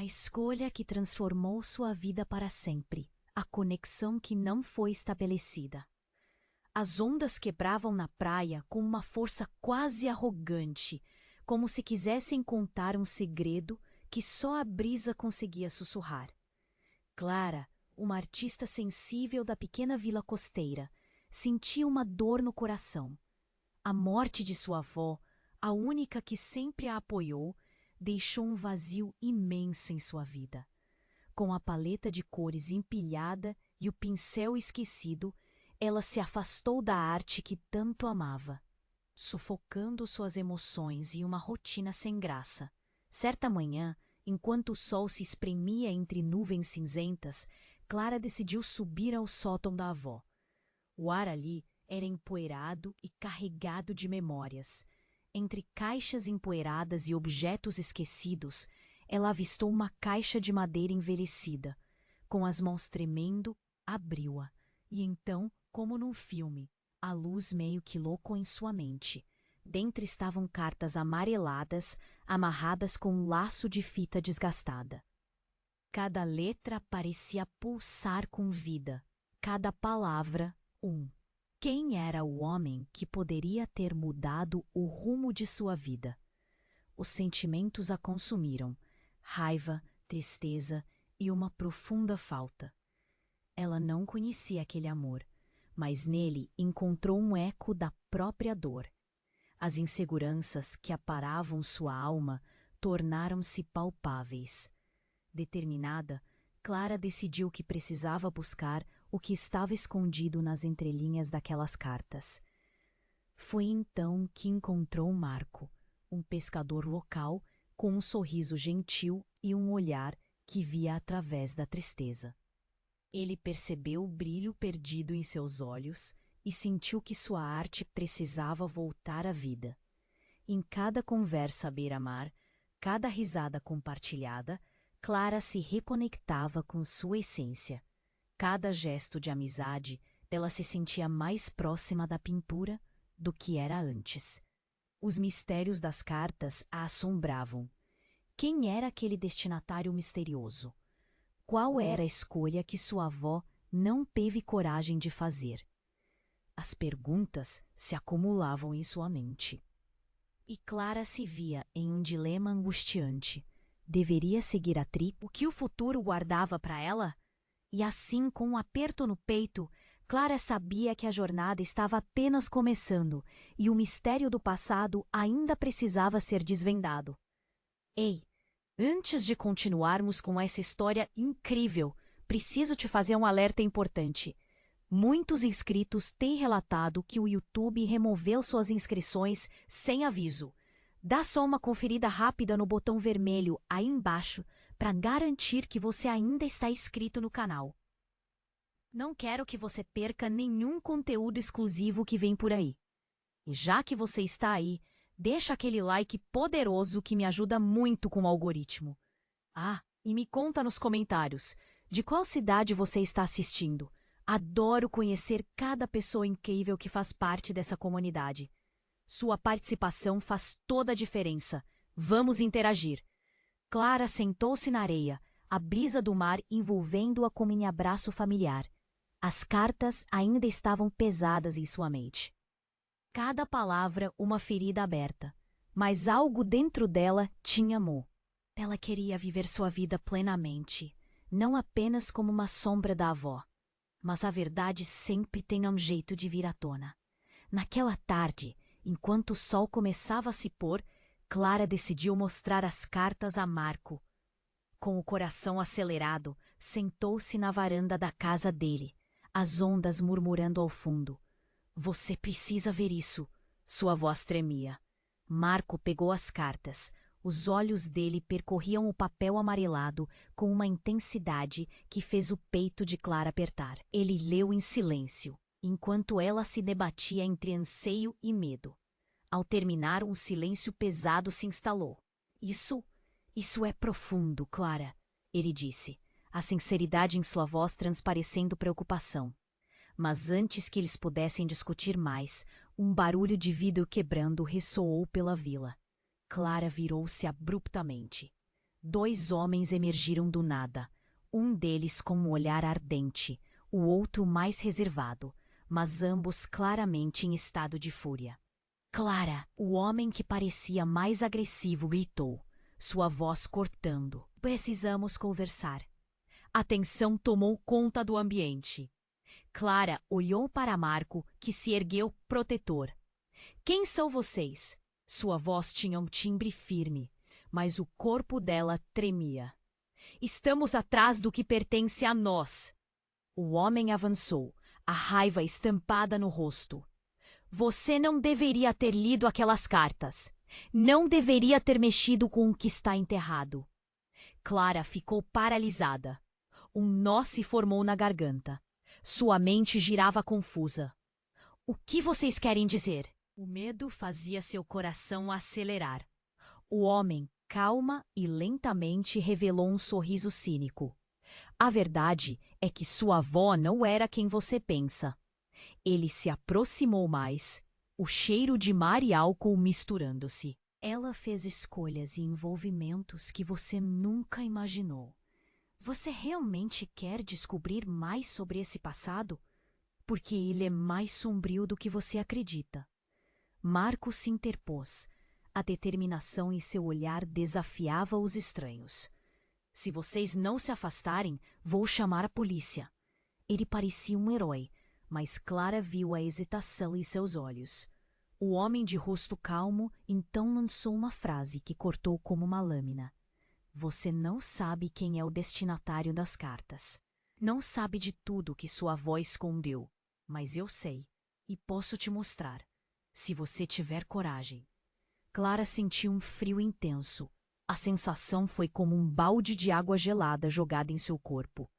escolha que transformou sua vida para sempre, a conexão que não foi estabelecida. As ondas quebravam na praia com uma força quase arrogante, como se quisessem contar um segredo que só a brisa conseguia sussurrar. Clara, uma artista sensível da pequena vila costeira, sentia uma dor no coração. A morte de sua avó, a única que sempre a apoiou, deixou um vazio imenso em sua vida. Com a paleta de cores empilhada e o pincel esquecido, ela se afastou da arte que tanto amava, sufocando suas emoções em uma rotina sem graça. Certa manhã, enquanto o sol se espremia entre nuvens cinzentas, Clara decidiu subir ao sótão da avó. O ar ali era empoeirado e carregado de memórias. Entre caixas empoeiradas e objetos esquecidos, ela avistou uma caixa de madeira envelhecida. Com as mãos tremendo, abriu-a. E então, como num filme, a luz meio que loucou em sua mente. Dentro estavam cartas amareladas, amarradas com um laço de fita desgastada. Cada letra parecia pulsar com vida. Cada palavra, um. Quem era o homem que poderia ter mudado o rumo de sua vida? Os sentimentos a consumiram: raiva, tristeza e uma profunda falta. Ela não conhecia aquele amor, mas nele encontrou um eco da própria dor. As inseguranças que aparavam sua alma tornaram-se palpáveis. Determinada, Clara decidiu que precisava buscar o que estava escondido nas entrelinhas daquelas cartas. Foi então que encontrou Marco, um pescador local com um sorriso gentil e um olhar que via através da tristeza. Ele percebeu o brilho perdido em seus olhos e sentiu que sua arte precisava voltar à vida. Em cada conversa à beira-mar, cada risada compartilhada, Clara se reconectava com sua essência. Cada gesto de amizade, ela se sentia mais próxima da pintura do que era antes. Os mistérios das cartas a assombravam. Quem era aquele destinatário misterioso? Qual era a escolha que sua avó não teve coragem de fazer? As perguntas se acumulavam em sua mente. E Clara se via em um dilema angustiante. Deveria seguir a tribo que o futuro guardava para ela? E assim, com um aperto no peito, Clara sabia que a jornada estava apenas começando e o mistério do passado ainda precisava ser desvendado. Ei, antes de continuarmos com essa história incrível, preciso te fazer um alerta importante. Muitos inscritos têm relatado que o YouTube removeu suas inscrições sem aviso. Dá só uma conferida rápida no botão vermelho aí embaixo para garantir que você ainda está inscrito no canal. Não quero que você perca nenhum conteúdo exclusivo que vem por aí. E já que você está aí, deixa aquele like poderoso que me ajuda muito com o algoritmo. Ah, e me conta nos comentários, de qual cidade você está assistindo? Adoro conhecer cada pessoa incrível que faz parte dessa comunidade. Sua participação faz toda a diferença. Vamos interagir. Clara sentou-se na areia, a brisa do mar envolvendo-a como em abraço familiar. As cartas ainda estavam pesadas em sua mente. Cada palavra uma ferida aberta, mas algo dentro dela tinha amor. Ela queria viver sua vida plenamente, não apenas como uma sombra da avó. Mas a verdade sempre tem um jeito de vir à tona. Naquela tarde, enquanto o sol começava a se pôr, Clara decidiu mostrar as cartas a Marco. Com o coração acelerado, sentou-se na varanda da casa dele, as ondas murmurando ao fundo. Você precisa ver isso. Sua voz tremia. Marco pegou as cartas. Os olhos dele percorriam o papel amarelado com uma intensidade que fez o peito de Clara apertar. Ele leu em silêncio, enquanto ela se debatia entre anseio e medo. Ao terminar, um silêncio pesado se instalou. Isso é profundo, Clara, ele disse, a sinceridade em sua voz transparecendo preocupação. Mas antes que eles pudessem discutir mais, um barulho de vidro quebrando ressoou pela vila. Clara virou-se abruptamente. 2 homens emergiram do nada, um deles com um olhar ardente, o outro mais reservado, mas ambos claramente em estado de fúria. Clara, o homem que parecia mais agressivo, gritou, sua voz cortando. Precisamos conversar. A tensão tomou conta do ambiente. Clara olhou para Marco, que se ergueu protetor. Quem são vocês? Sua voz tinha um timbre firme, mas o corpo dela tremia. Estamos atrás do que pertence a nós. O homem avançou, a raiva estampada no rosto. Você não deveria ter lido aquelas cartas. Não deveria ter mexido com o que está enterrado. Clara ficou paralisada. Um nó se formou na garganta. Sua mente girava confusa. O que vocês querem dizer? O medo fazia seu coração acelerar. O homem, calma e lentamente, revelou um sorriso cínico. A verdade é que sua avó não era quem você pensa. Ele se aproximou mais, o cheiro de mar e álcool misturando-se. Ela fez escolhas e envolvimentos que você nunca imaginou. Você realmente quer descobrir mais sobre esse passado? Porque ele é mais sombrio do que você acredita. Marco se interpôs. A determinação em seu olhar desafiava os estranhos. Se vocês não se afastarem, vou chamar a polícia. Ele parecia um herói, mas Clara viu a hesitação em seus olhos. O homem de rosto calmo então lançou uma frase que cortou como uma lâmina. Você não sabe quem é o destinatário das cartas. Não sabe de tudo que sua avó escondeu. Mas eu sei, e posso te mostrar, se você tiver coragem. Clara sentiu um frio intenso. A sensação foi como um balde de água gelada jogada em seu corpo.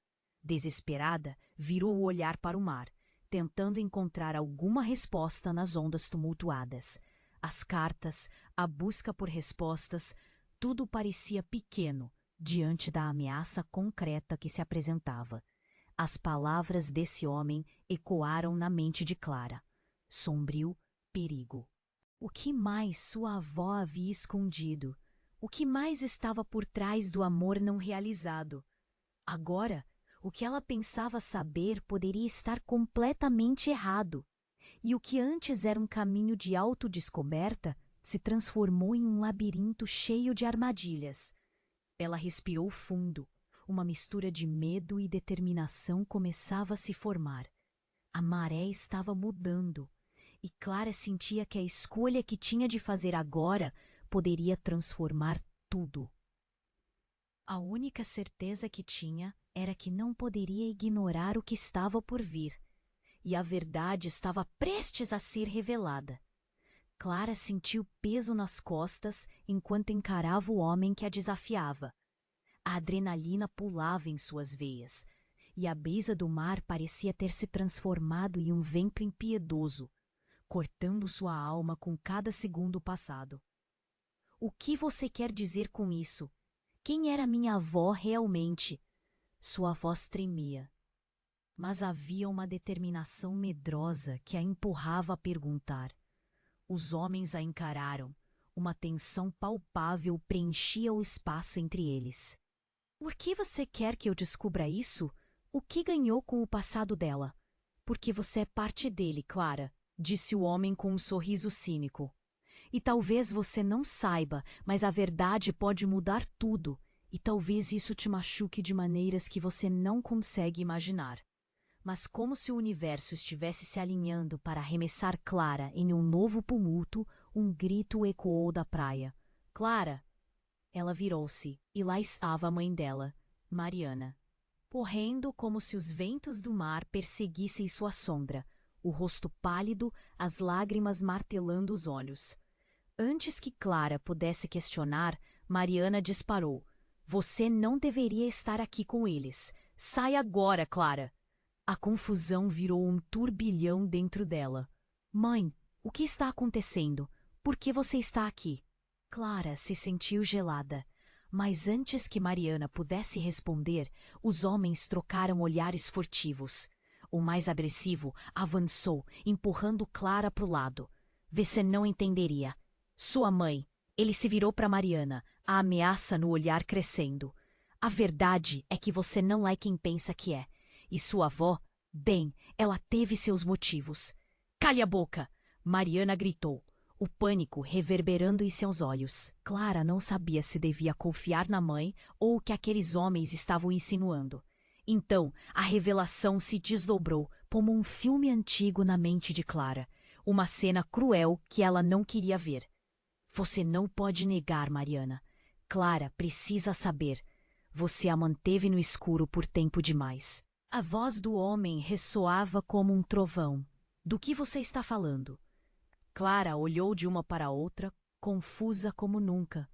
Desesperada, virou o olhar para o mar, tentando encontrar alguma resposta nas ondas tumultuadas. As cartas, a busca por respostas, tudo parecia pequeno diante da ameaça concreta que se apresentava. As palavras desse homem ecoaram na mente de Clara. Sombrio perigo. O que mais sua avó havia escondido? O que mais estava por trás do amor não realizado? Agora, o que ela pensava saber poderia estar completamente errado. E o que antes era um caminho de autodescoberta se transformou em um labirinto cheio de armadilhas. Ela respirou fundo. Uma mistura de medo e determinação começava a se formar. A maré estava mudando, e Clara sentia que a escolha que tinha de fazer agora poderia transformar tudo. A única certeza que tinha era que não poderia ignorar o que estava por vir, e a verdade estava prestes a ser revelada. Clara sentiu peso nas costas enquanto encarava o homem que a desafiava. A adrenalina pulava em suas veias, e a brisa do mar parecia ter se transformado em um vento impiedoso, cortando sua alma com cada segundo passado. O que você quer dizer com isso? Quem era minha avó realmente? Sua voz tremia, mas havia uma determinação medrosa que a empurrava a perguntar. Os homens a encararam. Uma tensão palpável preenchia o espaço entre eles. Por que você quer que eu descubra isso? O que ganhou com o passado dela? Porque você é parte dele, Clara, disse o homem com um sorriso cínico. E talvez você não saiba, mas a verdade pode mudar tudo, e talvez isso te machuque de maneiras que você não consegue imaginar. Mas como se o universo estivesse se alinhando para arremessar Clara em um novo tumulto, um grito ecoou da praia. Clara! Ela virou-se, e lá estava a mãe dela, Mariana, correndo como se os ventos do mar perseguissem sua sombra, o rosto pálido, as lágrimas martelando os olhos. Antes que Clara pudesse questionar, Mariana disparou. Você não deveria estar aqui com eles. Sai agora, Clara! A confusão virou um turbilhão dentro dela. Mãe, o que está acontecendo? Por que você está aqui? Clara se sentiu gelada, mas antes que Mariana pudesse responder, os homens trocaram olhares furtivos. O mais agressivo avançou, empurrando Clara para o lado. Você não entenderia. Sua mãe. Ele se virou para Mariana, a ameaça no olhar crescendo. A verdade é que você não é quem pensa que é. E sua avó, bem, ela teve seus motivos. Cale a boca! Mariana gritou, o pânico reverberando em seus olhos. Clara não sabia se devia confiar na mãe ou o que aqueles homens estavam insinuando. Então, a revelação se desdobrou como um filme antigo na mente de Clara. Uma cena cruel que ela não queria ver. Você não pode negar, Mariana. Clara precisa saber. Você a manteve no escuro por tempo demais. A voz do homem ressoava como um trovão. Do que você está falando? Clara olhou de uma para a outra, confusa como nunca.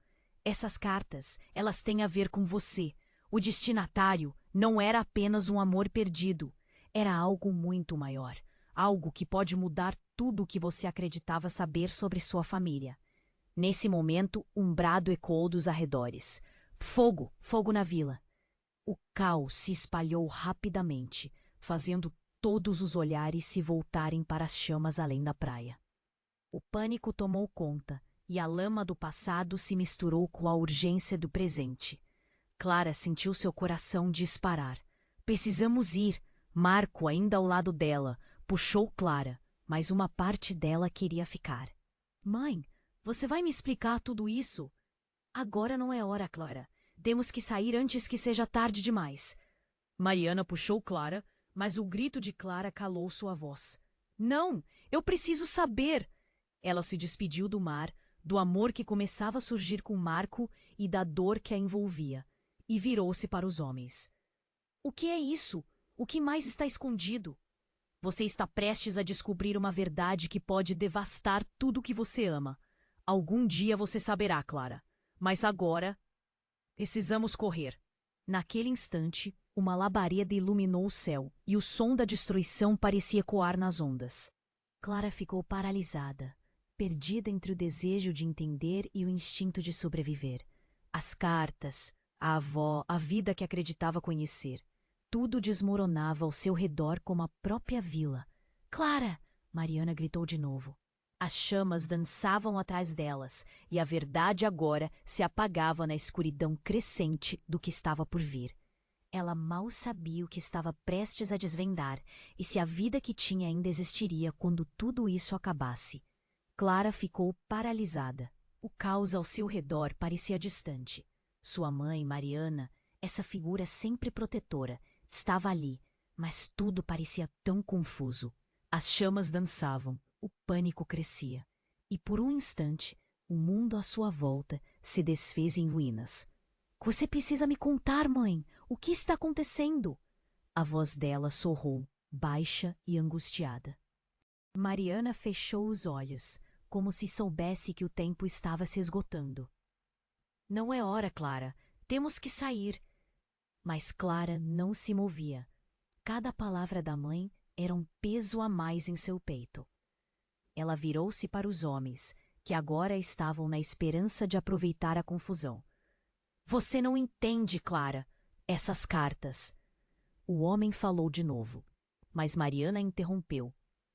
Essas cartas, elas têm a ver com você. O destinatário não era apenas um amor perdido. Era algo muito maior. Algo que pode mudar tudo o que você acreditava saber sobre sua família. Nesse momento, um brado ecoou dos arredores. Fogo! Fogo na vila! O caos se espalhou rapidamente, fazendo todos os olhares se voltarem para as chamas além da praia. O pânico tomou conta, e a lama do passado se misturou com a urgência do presente. Clara sentiu seu coração disparar. Precisamos ir! Marco, ainda ao lado dela, puxou Clara, mas uma parte dela queria ficar. Mãe, você vai me explicar tudo isso? Agora não é hora, Clara. Temos que sair antes que seja tarde demais. Mariana puxou Clara, mas o grito de Clara calou sua voz. Não! Eu preciso saber! Ela se despediu do mar, do amor que começava a surgir com Marco e da dor que a envolvia, e virou-se para os homens. O que é isso? O que mais está escondido? Você está prestes a descobrir uma verdade que pode devastar tudo o que você ama. Algum dia você saberá, Clara. Mas agora, precisamos correr. Naquele instante, uma labareda iluminou o céu e o som da destruição parecia ecoar nas ondas. Clara ficou paralisada, perdida entre o desejo de entender e o instinto de sobreviver. As cartas, a avó, a vida que acreditava conhecer. Tudo desmoronava ao seu redor como a própria vila. Clara! Mariana gritou de novo. As chamas dançavam atrás delas, e a verdade agora se apagava na escuridão crescente do que estava por vir. Ela mal sabia o que estava prestes a desvendar, e se a vida que tinha ainda existiria quando tudo isso acabasse. Clara ficou paralisada. O caos ao seu redor parecia distante. Sua mãe, Mariana, essa figura sempre protetora, estava ali, mas tudo parecia tão confuso. As chamas dançavam, o pânico crescia, e por um instante, o mundo à sua volta se desfez em ruínas. Você precisa me contar, mãe, o que está acontecendo? A voz dela sorrou, baixa e angustiada. Mariana fechou os olhos, como se soubesse que o tempo estava se esgotando. Não é hora, Clara. Temos que sair. Mas Clara não se movia. Cada palavra da mãe era um peso a mais em seu peito. Ela virou-se para os homens, que agora estavam na esperança de aproveitar a confusão. Você não entende, Clara. Essas cartas. O homem falou de novo, mas Mariana interrompeu.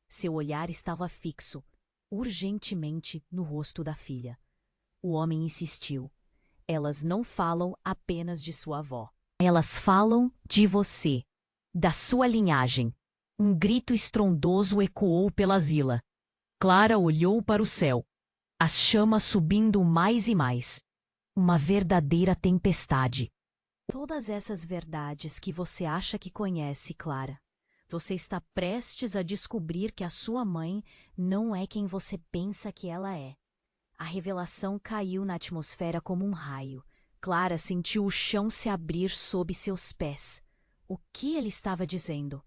Seu olhar estava fixo, urgentemente, no rosto da filha. O homem insistiu. Elas não falam apenas de sua avó. Elas falam de você, da sua linhagem. Um grito estrondoso ecoou pela vila. Clara olhou para o céu, as chamas subindo mais e mais. Uma verdadeira tempestade. Todas essas verdades que você acha que conhece, Clara. Você está prestes a descobrir que a sua mãe não é quem você pensa que ela é. A revelação caiu na atmosfera como um raio. Clara sentiu o chão se abrir sob seus pés. O que ele estava dizendo?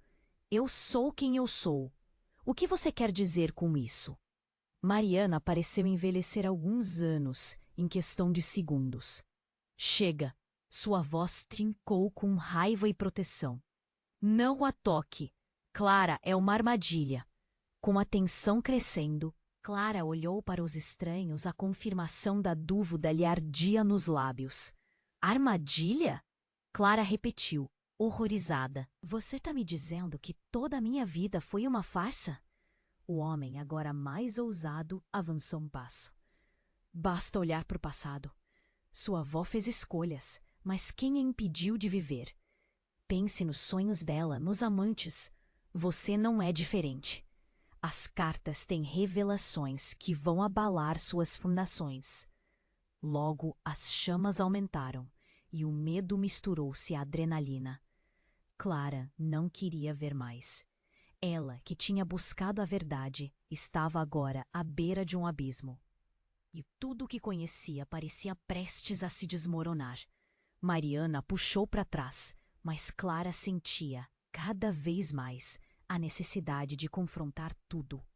Eu sou quem eu sou. O que você quer dizer com isso? Mariana pareceu envelhecer alguns anos, em questão de segundos. Chega! Sua voz trincou com raiva e proteção. Não a toque! Clara é uma armadilha. Com a tensão crescendo, Clara olhou para os estranhos, a confirmação da dúvida lhe ardia nos lábios. Armadilha? Clara repetiu, horrorizada. Você está me dizendo que toda a minha vida foi uma farsa? O homem, agora mais ousado, avançou um passo. Basta olhar para o passado. Sua avó fez escolhas, mas quem a impediu de viver? Pense nos sonhos dela, nos amantes. Você não é diferente. As cartas têm revelações que vão abalar suas fundações. Logo, as chamas aumentaram e o medo misturou-se à adrenalina. Clara não queria ver mais. Ela, que tinha buscado a verdade, estava agora à beira de um abismo. E tudo o que conhecia parecia prestes a se desmoronar. Mariana puxou para trás, mas Clara sentia, cada vez mais, a necessidade de confrontar tudo.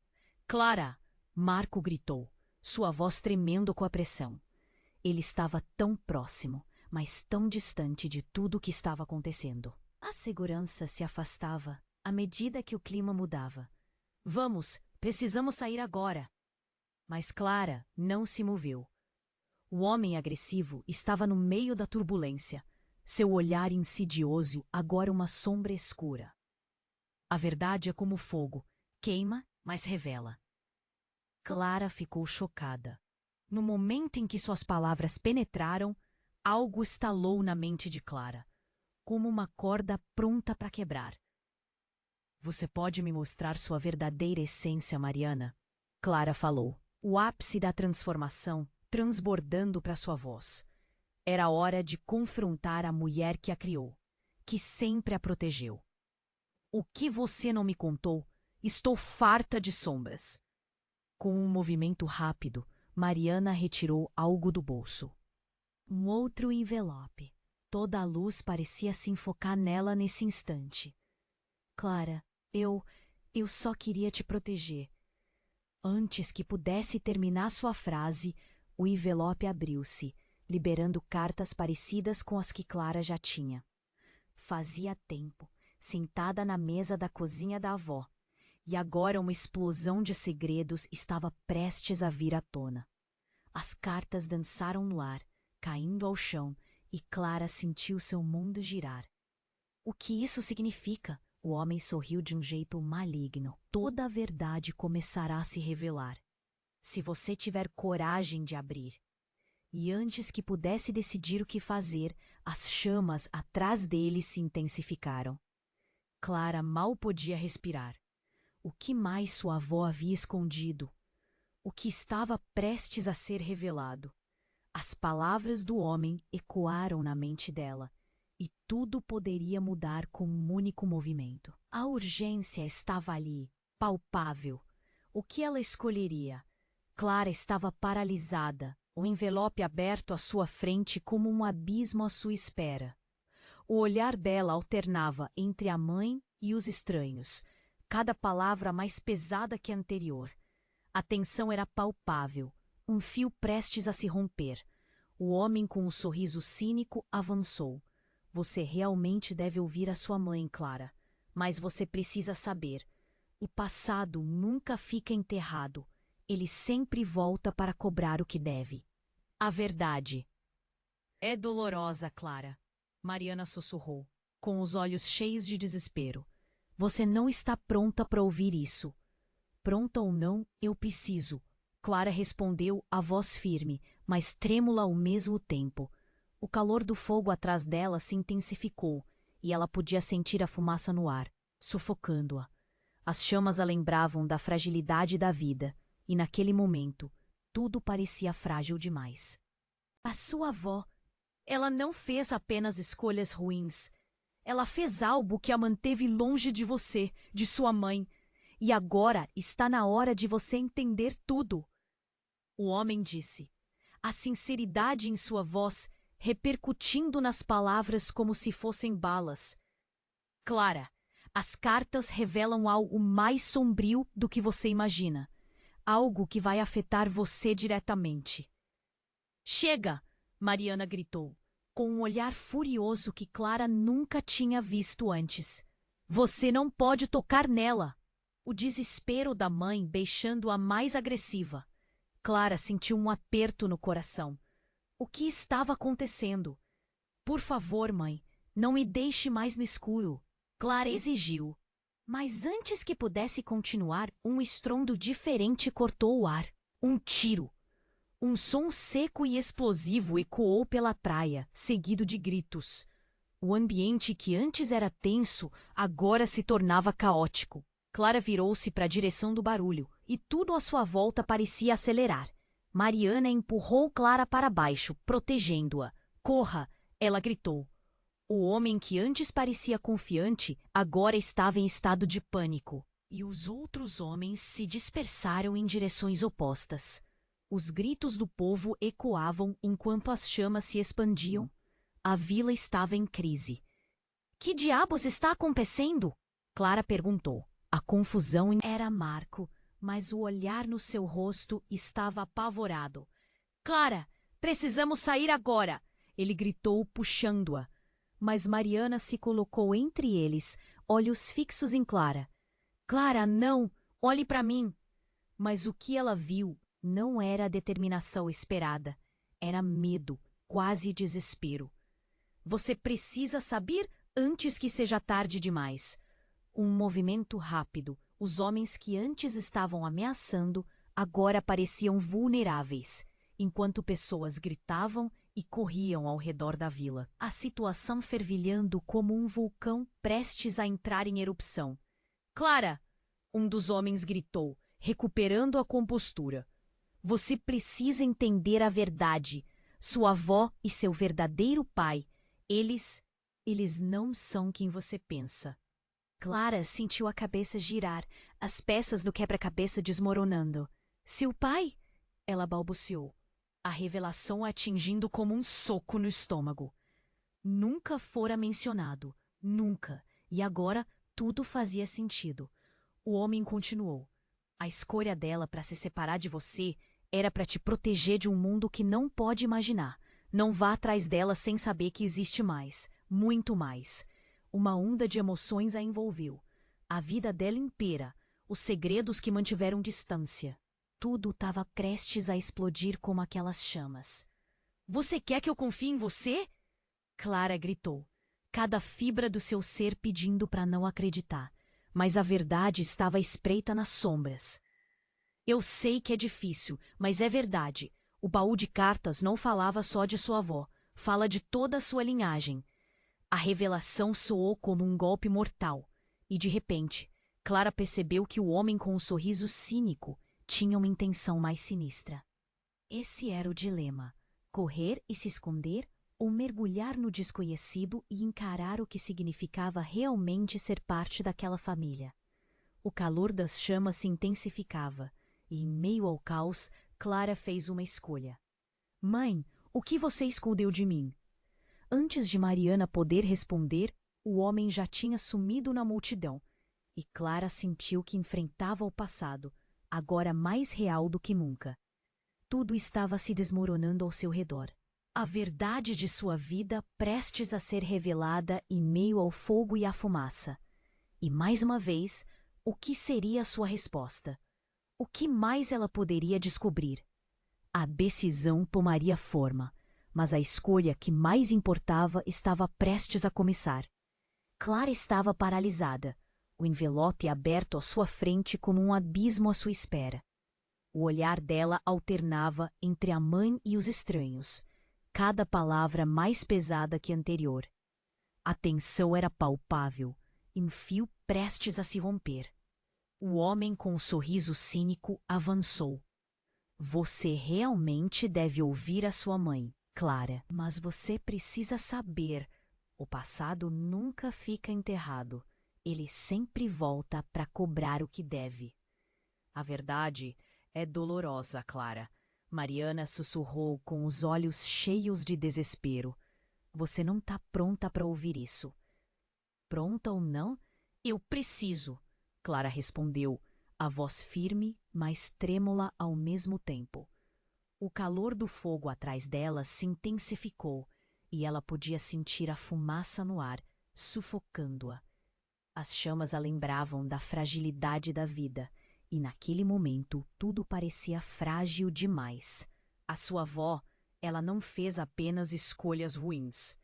Clara! Marco gritou, sua voz tremendo com a pressão. Ele estava tão próximo, mas tão distante de tudo o que estava acontecendo. A segurança se afastava à medida que o clima mudava. Vamos, precisamos sair agora. Mas Clara não se moveu. O homem agressivo estava no meio da turbulência, seu olhar insidioso agora uma sombra escura. A verdade é como fogo, queima, mas revela. Clara ficou chocada. No momento em que suas palavras penetraram, algo estalou na mente de Clara, como uma corda pronta para quebrar. Você pode me mostrar sua verdadeira essência, Mariana? Clara falou, o ápice da transformação transbordando para sua voz. Era hora de confrontar a mulher que a criou, que sempre a protegeu. O que você não me contou? Estou farta de sombras. Com um movimento rápido, Mariana retirou algo do bolso. Um outro envelope. Toda a luz parecia se enfocar nela nesse instante. Clara, eu só queria te proteger. Antes que pudesse terminar sua frase, o envelope abriu-se, liberando cartas parecidas com as que Clara já tinha. Fazia tempo, sentada na mesa da cozinha da avó, e agora uma explosão de segredos estava prestes a vir à tona. As cartas dançaram no ar, caindo ao chão, e Clara sentiu seu mundo girar. O que isso significa? O homem sorriu de um jeito maligno. Toda a verdade começará a se revelar. Se você tiver coragem de abrir. E antes que pudesse decidir o que fazer, as chamas atrás dele se intensificaram. Clara mal podia respirar. O que mais sua avó havia escondido? O que estava prestes a ser revelado? As palavras do homem ecoaram na mente dela, e tudo poderia mudar com um único movimento. A urgência estava ali, palpável. O que ela escolheria? Clara estava paralisada, o envelope aberto à sua frente como um abismo à sua espera. O olhar dela alternava entre a mãe e os estranhos, cada palavra mais pesada que a anterior. A tensão era palpável, um fio prestes a se romper. O homem com um sorriso cínico avançou. Você realmente deve ouvir a sua mãe, Clara. Mas você precisa saber. O passado nunca fica enterrado. Ele sempre volta para cobrar o que deve. A verdade. É dolorosa, Clara. Mariana sussurrou, com os olhos cheios de desespero. Você não está pronta para ouvir isso. Pronta ou não, eu preciso. Clara respondeu, a voz firme, mas trêmula ao mesmo tempo. O calor do fogo atrás dela se intensificou, e ela podia sentir a fumaça no ar, sufocando-a. As chamas a lembravam da fragilidade da vida, e naquele momento, tudo parecia frágil demais. A sua avó, ela não fez apenas escolhas ruins. Ela fez algo que a manteve longe de você, de sua mãe. E agora está na hora de você entender tudo. O homem disse, a sinceridade em sua voz repercutindo nas palavras como se fossem balas. Clara, as cartas revelam algo mais sombrio do que você imagina. Algo que vai afetar você diretamente. Chega! Mariana gritou, com um olhar furioso que Clara nunca tinha visto antes. Você não pode tocar nela! O desespero da mãe deixando-a mais agressiva. Clara sentiu um aperto no coração. O que estava acontecendo? Por favor, mãe, não me deixe mais no escuro. Clara exigiu. Mas antes que pudesse continuar, um estrondo diferente cortou o ar. Um tiro. Um som seco e explosivo ecoou pela praia, seguido de gritos. O ambiente que antes era tenso, agora se tornava caótico. Clara virou-se para a direção do barulho, e tudo à sua volta parecia acelerar. Mariana empurrou Clara para baixo, protegendo-a. Corra! Ela gritou. O homem que antes parecia confiante, agora estava em estado de pânico. E os outros homens se dispersaram em direções opostas. Os gritos do povo ecoavam enquanto as chamas se expandiam. A vila estava em crise. Que diabos está acontecendo? Clara perguntou. A confusão era Marco, mas o olhar no seu rosto estava apavorado. Clara, precisamos sair agora! Ele gritou, puxando-a. Mas Mariana se colocou entre eles, olhos fixos em Clara. Clara, não! Olhe para mim! Mas o que ela viu não era a determinação esperada. Era medo, quase desespero. Você precisa saber antes que seja tarde demais. Um movimento rápido. Os homens que antes estavam ameaçando agora pareciam vulneráveis, enquanto pessoas gritavam e corriam ao redor da vila. A situação fervilhando como um vulcão prestes a entrar em erupção. Clara! Um dos homens gritou, recuperando a compostura. Você precisa entender a verdade. Sua avó e seu verdadeiro pai, eles não são quem você pensa. Clara sentiu a cabeça girar, as peças do quebra-cabeça desmoronando. Seu pai? Ela balbuciou, a revelação atingindo como um soco no estômago. Nunca fora mencionado, nunca, e agora tudo fazia sentido. O homem continuou. A escolha dela para se separar de você era para te proteger de um mundo que não pode imaginar. Não vá atrás dela sem saber que existe mais, muito mais. Uma onda de emoções a envolveu. A vida dela inteira, os segredos que mantiveram distância. Tudo estava prestes a explodir como aquelas chamas. Você quer que eu confie em você? Clara gritou, cada fibra do seu ser pedindo para não acreditar. Mas a verdade estava espreita nas sombras. Eu sei que é difícil, mas é verdade. O baú de cartas não falava só de sua avó, fala de toda a sua linhagem. A revelação soou como um golpe mortal, e de repente, Clara percebeu que o homem com o sorriso cínico tinha uma intenção mais sinistra. Esse era o dilema: correr e se esconder ou mergulhar no desconhecido e encarar o que significava realmente ser parte daquela família. O calor das chamas se intensificava, e em meio ao caos, Clara fez uma escolha. Mãe, o que você escondeu de mim? Antes de Mariana poder responder, o homem já tinha sumido na multidão, e Clara sentiu que enfrentava o passado, agora mais real do que nunca. Tudo estava se desmoronando ao seu redor. A verdade de sua vida prestes a ser revelada em meio ao fogo e à fumaça. E mais uma vez, o que seria a sua resposta? O que mais ela poderia descobrir? A decisão tomaria forma, mas a escolha que mais importava estava prestes a começar. Clara estava paralisada, o envelope aberto à sua frente como um abismo à sua espera. O olhar dela alternava entre a mãe e os estranhos, cada palavra mais pesada que a anterior. A tensão era palpável, em fio prestes a se romper. O homem com o sorriso cínico avançou. Você realmente deve ouvir a sua mãe, Clara, mas você precisa saber, o passado nunca fica enterrado. Ele sempre volta para cobrar o que deve. A verdade é dolorosa, Clara. Mariana sussurrou com os olhos cheios de desespero. Você não está pronta para ouvir isso. Pronta ou não? Eu preciso, Clara respondeu, a voz firme, mas trêmula ao mesmo tempo. O calor do fogo atrás dela se intensificou e ela podia sentir a fumaça no ar, sufocando-a. As chamas a lembravam da fragilidade da vida, e naquele momento tudo parecia frágil demais. A sua avó, ela não fez apenas escolhas ruins.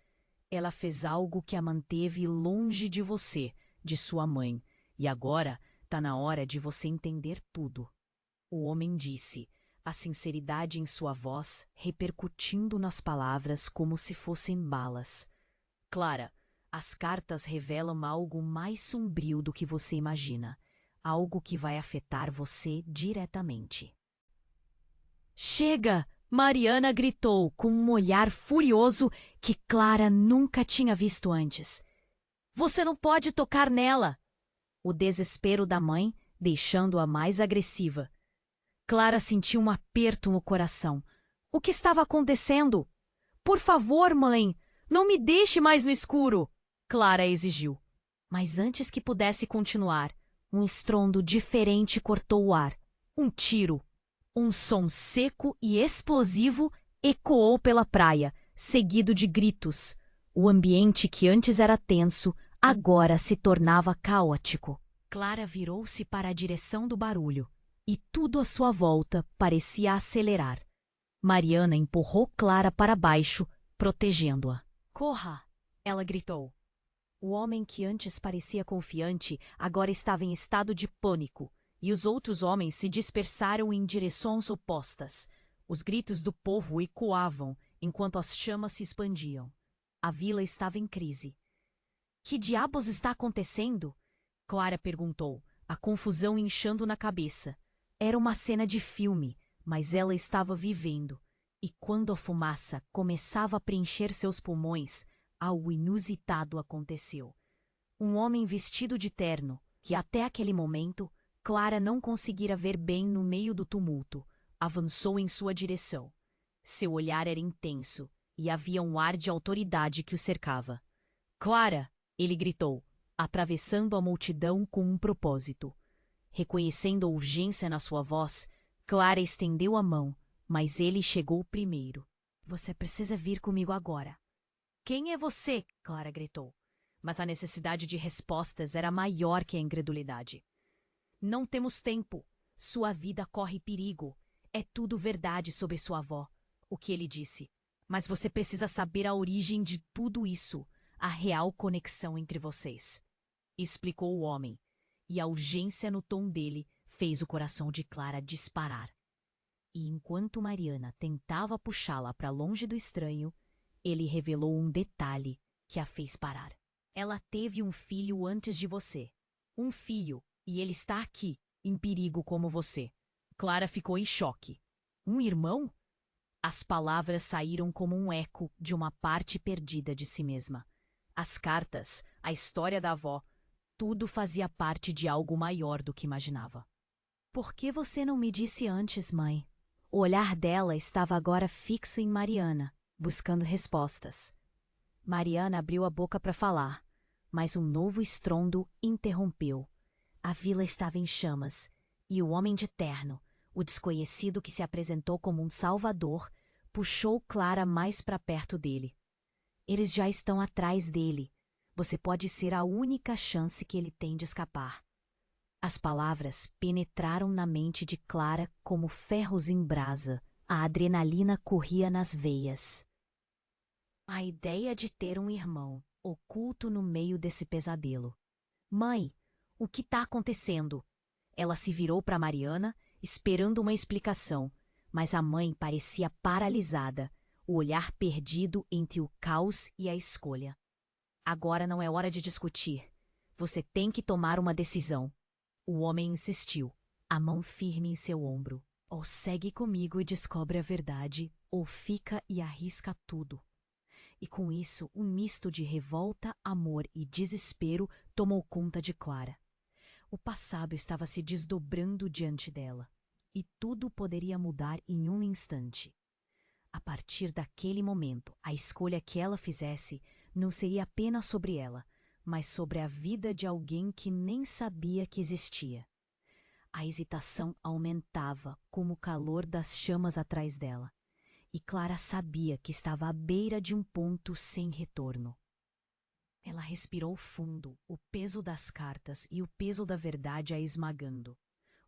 Ela fez algo que a manteve longe de você, de sua mãe, e agora está na hora de você entender tudo. O homem disse, a sinceridade em sua voz repercutindo nas palavras como se fossem balas. Clara, as cartas revelam algo mais sombrio do que você imagina, algo que vai afetar você diretamente. Chega! Mariana gritou com um olhar furioso que Clara nunca tinha visto antes. Você não pode tocar nela! O desespero da mãe deixando-a mais agressiva. Clara sentiu um aperto no coração. O que estava acontecendo? Por favor, mãe, não me deixe mais no escuro! Clara exigiu. Mas antes que pudesse continuar, um estrondo diferente cortou o ar. Um tiro. Um som seco e explosivo ecoou pela praia, seguido de gritos. O ambiente que antes era tenso, agora se tornava caótico. Clara virou-se para a direção do barulho, e tudo à sua volta parecia acelerar. Mariana empurrou Clara para baixo, protegendo-a. Corra! Ela gritou. O homem que antes parecia confiante agora estava em estado de pânico, e os outros homens se dispersaram em direções opostas. Os gritos do povo ecoavam enquanto as chamas se expandiam. A vila estava em crise. Que diabos está acontecendo? Clara perguntou, a confusão inchando na cabeça. Era uma cena de filme, mas ela estava vivendo. E quando a fumaça começava a preencher seus pulmões, algo inusitado aconteceu. Um homem vestido de terno, que até aquele momento Clara não conseguira ver bem no meio do tumulto, avançou em sua direção. Seu olhar era intenso, e havia um ar de autoridade que o cercava. Clara! Ele gritou, atravessando a multidão com um propósito. Reconhecendo a urgência na sua voz, Clara estendeu a mão, mas ele chegou primeiro. Você precisa vir comigo agora. Quem é você? Clara gritou. Mas a necessidade de respostas era maior que a incredulidade. Não temos tempo. Sua vida corre perigo. É tudo verdade sobre sua avó, o que ele disse. Mas você precisa saber a origem de tudo isso, a real conexão entre vocês. Explicou o homem, e a urgência no tom dele fez o coração de Clara disparar. E enquanto Mariana tentava puxá-la para longe do estranho, ele revelou um detalhe que a fez parar. Ela teve um filho antes de você. Um filho, e ele está aqui, em perigo como você. Clara ficou em choque. Um irmão? As palavras saíram como um eco de uma parte perdida de si mesma. As cartas, a história da avó, tudo fazia parte de algo maior do que imaginava. Por que você não me disse antes, mãe? O olhar dela estava agora fixo em Mariana, buscando respostas. Mariana abriu a boca para falar, mas um novo estrondo interrompeu. A vila estava em chamas, e o homem de terno, o desconhecido que se apresentou como um salvador, puxou Clara mais para perto dele. Eles já estão atrás dele. Você pode ser a única chance que ele tem de escapar. As palavras penetraram na mente de Clara como ferros em brasa. A adrenalina corria nas veias. A ideia de ter um irmão oculto no meio desse pesadelo. Mãe, o que está acontecendo? Ela se virou para Mariana, esperando uma explicação, mas a mãe parecia paralisada, o olhar perdido entre o caos e a escolha. Agora não é hora de discutir. Você tem que tomar uma decisão. O homem insistiu, a mão firme em seu ombro. Ou segue comigo e descobre a verdade, ou fica e arrisca tudo. E com isso, um misto de revolta, amor e desespero tomou conta de Clara. O passado estava se desdobrando diante dela, e tudo poderia mudar em um instante. A partir daquele momento, a escolha que ela fizesse não seria apenas sobre ela, mas sobre a vida de alguém que nem sabia que existia. A hesitação aumentava como o calor das chamas atrás dela, e Clara sabia que estava à beira de um ponto sem retorno. Ela respirou fundo, o peso das cartas e o peso da verdade a esmagando.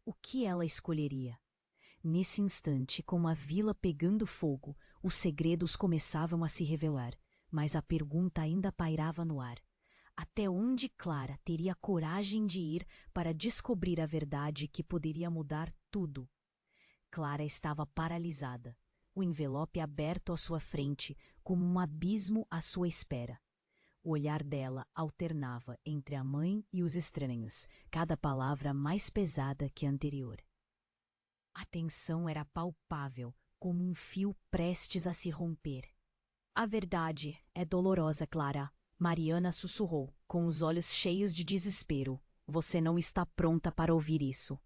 O que ela escolheria? Nesse instante, como a vila pegando fogo, os segredos começavam a se revelar, mas a pergunta ainda pairava no ar. Até onde Clara teria coragem de ir para descobrir a verdade que poderia mudar tudo? Clara estava paralisada, o envelope aberto à sua frente, como um abismo à sua espera. O olhar dela alternava entre a mãe e os estranhos, cada palavra mais pesada que a anterior. A tensão era palpável, como um fio prestes a se romper. A verdade é dolorosa, Clara. Mariana sussurrou, com os olhos cheios de desespero. Você não está pronta para ouvir isso.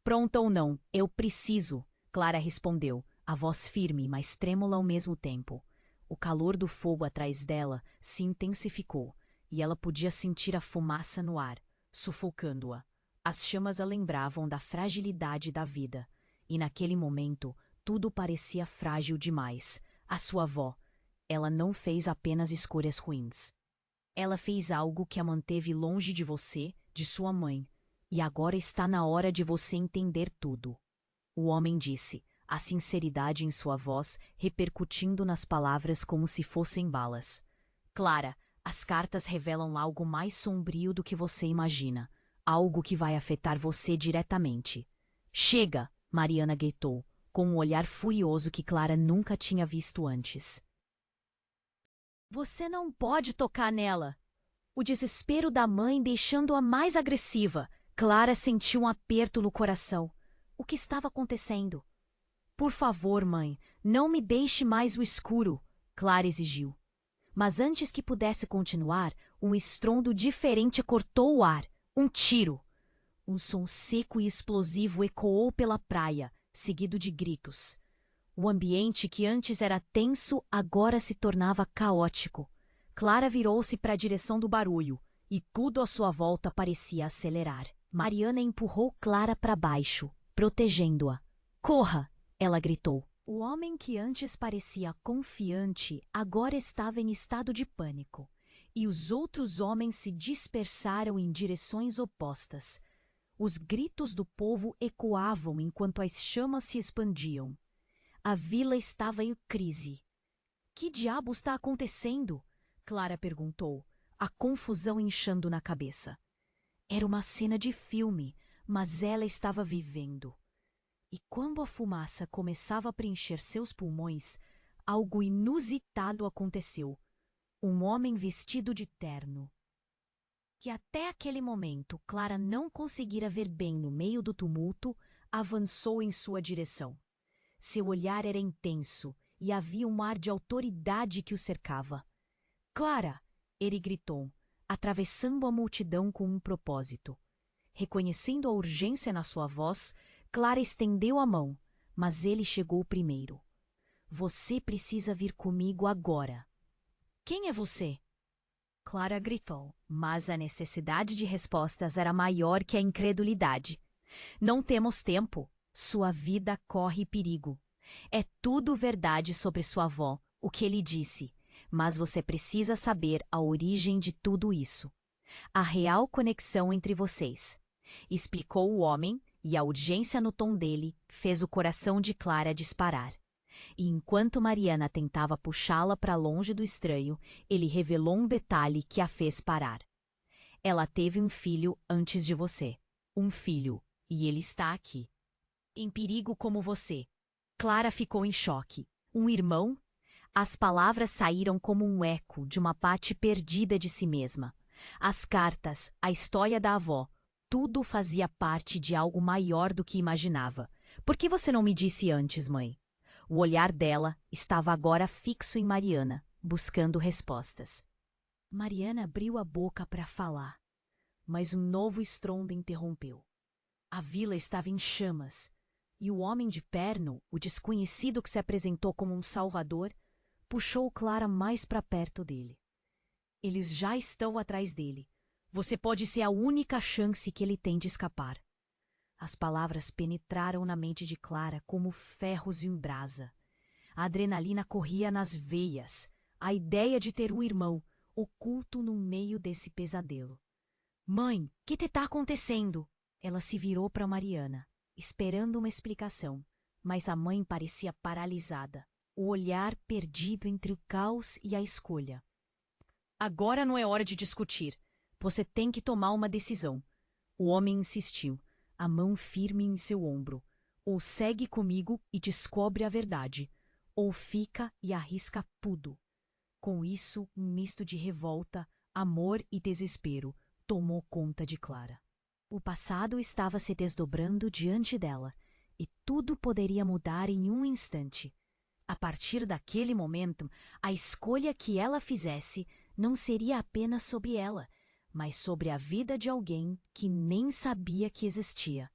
Pronta ou não, eu preciso, Clara respondeu, a voz firme, mas trêmula ao mesmo tempo. O calor do fogo atrás dela se intensificou, e ela podia sentir a fumaça no ar, sufocando-a. As chamas a lembravam da fragilidade da vida, e naquele momento tudo parecia frágil demais. A sua avó, ela não fez apenas escolhas ruins. Ela fez algo que a manteve longe de você, de sua mãe, e agora está na hora de você entender tudo. O homem disse, a sinceridade em sua voz repercutindo nas palavras como se fossem balas. Clara, as cartas revelam algo mais sombrio do que você imagina, algo que vai afetar você diretamente. Chega! Mariana gritou, com um olhar furioso que Clara nunca tinha visto antes. Você não pode tocar nela! O desespero da mãe deixando-a mais agressiva. Clara sentiu um aperto no coração. O que estava acontecendo? Por favor, mãe, não me deixe mais no escuro, Clara exigiu. Mas antes que pudesse continuar, um estrondo diferente cortou o ar. Um tiro. Um som seco e explosivo ecoou pela praia, seguido de gritos. O ambiente que antes era tenso agora se tornava caótico. Clara virou-se para a direção do barulho, e tudo à sua volta parecia acelerar. Mariana empurrou Clara para baixo, protegendo-a. Corra! Ela gritou. O homem que antes parecia confiante agora estava em estado de pânico, e os outros homens se dispersaram em direções opostas. Os gritos do povo ecoavam enquanto as chamas se expandiam. A vila estava em crise. Que diabo está acontecendo? Clara perguntou, a confusão inchando na cabeça. Era uma cena de filme, mas ela estava vivendo. E quando a fumaça começava a preencher seus pulmões, algo inusitado aconteceu. Um homem vestido de terno, que até aquele momento Clara não conseguira ver bem no meio do tumulto, avançou em sua direção. Seu olhar era intenso e havia um ar de autoridade que o cercava. Clara! Ele gritou, atravessando a multidão com um propósito. Reconhecendo a urgência na sua voz, Clara estendeu a mão, mas ele chegou primeiro. Você precisa vir comigo agora. Quem é você? Clara gritou, mas a necessidade de respostas era maior que a incredulidade. Não temos tempo. Sua vida corre perigo. É tudo verdade sobre sua avó, o que ele disse, mas você precisa saber a origem de tudo isso. A real conexão entre vocês. Explicou o homem, e a urgência no tom dele fez o coração de Clara disparar. E enquanto Mariana tentava puxá-la para longe do estranho, ele revelou um detalhe que a fez parar. Ela teve um filho antes de você. Um filho, e ele está aqui. Em perigo como você. Clara ficou em choque. Um irmão? As palavras saíram como um eco de uma parte perdida de si mesma. As cartas, a história da avó, tudo fazia parte de algo maior do que imaginava. Por que você não me disse antes, mãe? O olhar dela estava agora fixo em Mariana, buscando respostas. Mariana abriu a boca para falar, mas um novo estrondo interrompeu. A vila estava em chamas, e o homem de perno, o desconhecido que se apresentou como um salvador, puxou Clara mais para perto dele. Eles já estão atrás dele. Você pode ser a única chance que ele tem de escapar. As palavras penetraram na mente de Clara como ferros em brasa. A adrenalina corria nas veias. A ideia de ter um irmão oculto no meio desse pesadelo. Mãe, o que está acontecendo? Ela se virou para Mariana, esperando uma explicação, mas a mãe parecia paralisada, o olhar perdido entre o caos e a escolha. Agora não é hora de discutir. Você tem que tomar uma decisão. O homem insistiu, a mão firme em seu ombro. Ou segue comigo e descobre a verdade, ou fica e arrisca tudo. Com isso, um misto de revolta, amor e desespero tomou conta de Clara. O passado estava se desdobrando diante dela, e tudo poderia mudar em um instante. A partir daquele momento, a escolha que ela fizesse não seria apenas sobre ela, mas sobre a vida de alguém que nem sabia que existia.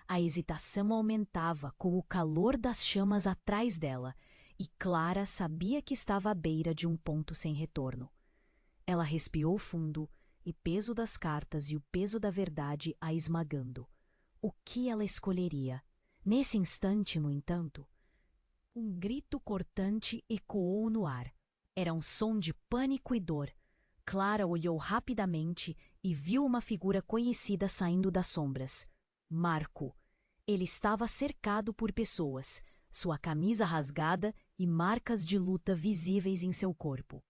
A hesitação aumentava com o calor das chamas atrás dela, e Clara sabia que estava à beira de um ponto sem retorno. Ela respirou fundo, e peso das cartas e o peso da verdade a esmagando. O que ela escolheria? Nesse instante, no entanto, um grito cortante ecoou no ar. Era um som de pânico e dor. Clara olhou rapidamente e viu uma figura conhecida saindo das sombras. Marco. Ele estava cercado por pessoas, sua camisa rasgada e marcas de luta visíveis em seu corpo.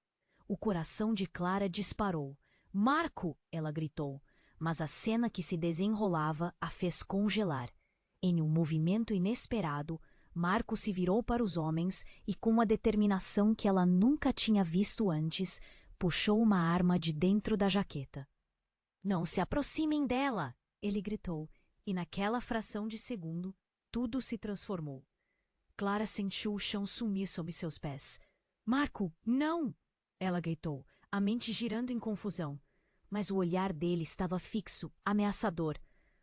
O coração de Clara disparou. Marco! Ela gritou, mas a cena que se desenrolava a fez congelar. Em um movimento inesperado, Marco se virou para os homens e, com uma determinação que ela nunca tinha visto antes, puxou uma arma de dentro da jaqueta. Não se aproximem dela! Ele gritou, e naquela fração de segundo, tudo se transformou. Clara sentiu o chão sumir sob seus pés. Marco, não! Ela gritou, a mente girando em confusão. Mas o olhar dele estava fixo, ameaçador.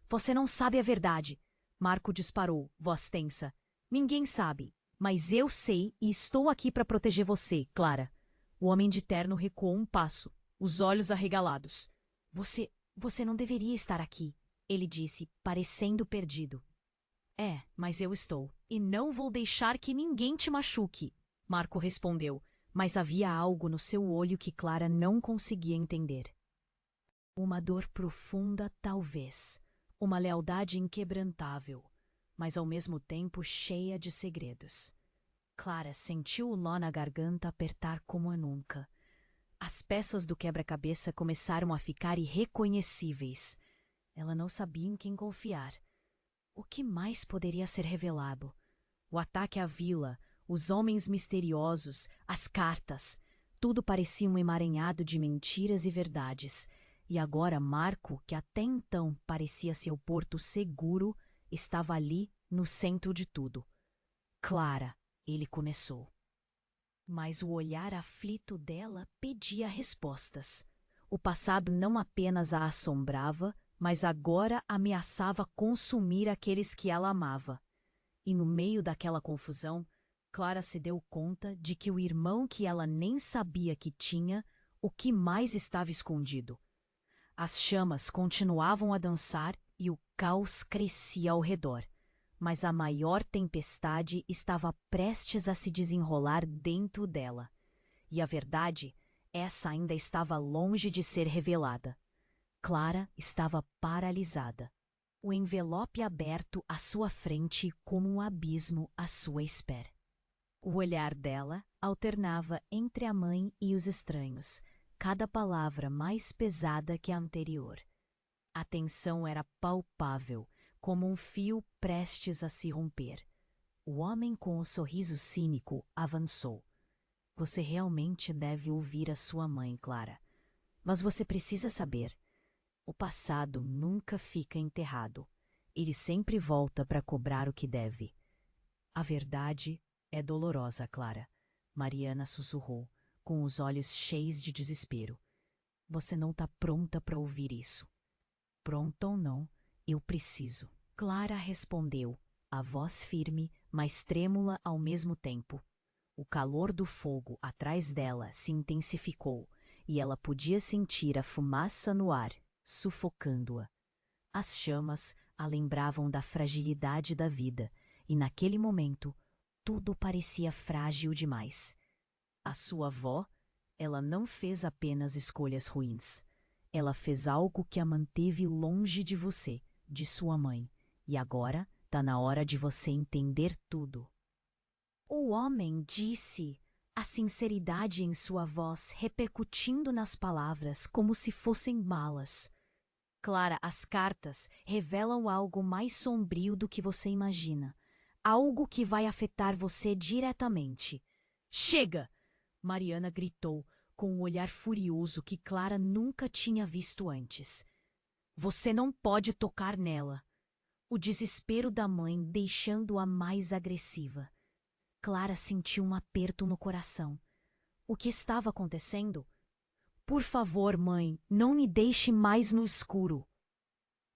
Você não sabe a verdade. Marco disparou, voz tensa. Ninguém sabe, mas eu sei e estou aqui para proteger você, Clara. O homem de terno recuou um passo, os olhos arregalados. Você não deveria estar aqui, ele disse, parecendo perdido. É, mas eu estou, e não vou deixar que ninguém te machuque, Marco respondeu, mas havia algo no seu olho que Clara não conseguia entender. Uma dor profunda, talvez, uma lealdade inquebrantável, mas ao mesmo tempo cheia de segredos. Clara sentiu o nó na garganta apertar como nunca. As peças do quebra-cabeça começaram a ficar irreconhecíveis. Ela não sabia em quem confiar. O que mais poderia ser revelado? O ataque à vila, os homens misteriosos, as cartas. Tudo parecia um emaranhado de mentiras e verdades. E agora Marco, que até então parecia seu porto seguro, estava ali no centro de tudo. Clara, ele começou. Mas o olhar aflito dela pedia respostas. O passado não apenas a assombrava, mas agora ameaçava consumir aqueles que ela amava. E no meio daquela confusão, Clara se deu conta de que o irmão que ela nem sabia que tinha, o que mais estava escondido. As chamas continuavam a dançar e o caos crescia ao redor. Mas a maior tempestade estava prestes a se desenrolar dentro dela. E a verdade, essa ainda estava longe de ser revelada. Clara estava paralisada. O envelope aberto à sua frente como um abismo à sua espera. O olhar dela alternava entre a mãe e os estranhos, cada palavra mais pesada que a anterior. A tensão era palpável, como um fio prestes a se romper. O homem com o sorriso cínico avançou. Você realmente deve ouvir a sua mãe, Clara. Mas você precisa saber. O passado nunca fica enterrado. Ele sempre volta para cobrar o que deve. A verdade é dolorosa, Clara. Mariana sussurrou, com os olhos cheios de desespero. Você não está pronta para ouvir isso. Pronta ou não, eu preciso. Clara respondeu, a voz firme, mas trêmula ao mesmo tempo. O calor do fogo atrás dela se intensificou e ela podia sentir a fumaça no ar, sufocando-a. As chamas a lembravam da fragilidade da vida e, naquele momento, tudo parecia frágil demais. A sua avó, ela não fez apenas escolhas ruins. Ela fez algo que a manteve longe de você, de sua mãe. E agora está na hora de você entender tudo. O homem disse, a sinceridade em sua voz repercutindo nas palavras como se fossem balas. Clara, as cartas revelam algo mais sombrio do que você imagina. Algo que vai afetar você diretamente. Chega! Mariana gritou, com um olhar furioso que Clara nunca tinha visto antes. Você não pode tocar nela. O desespero da mãe deixando-a mais agressiva. Clara sentiu um aperto no coração. O que estava acontecendo? Por favor, mãe, não me deixe mais no escuro.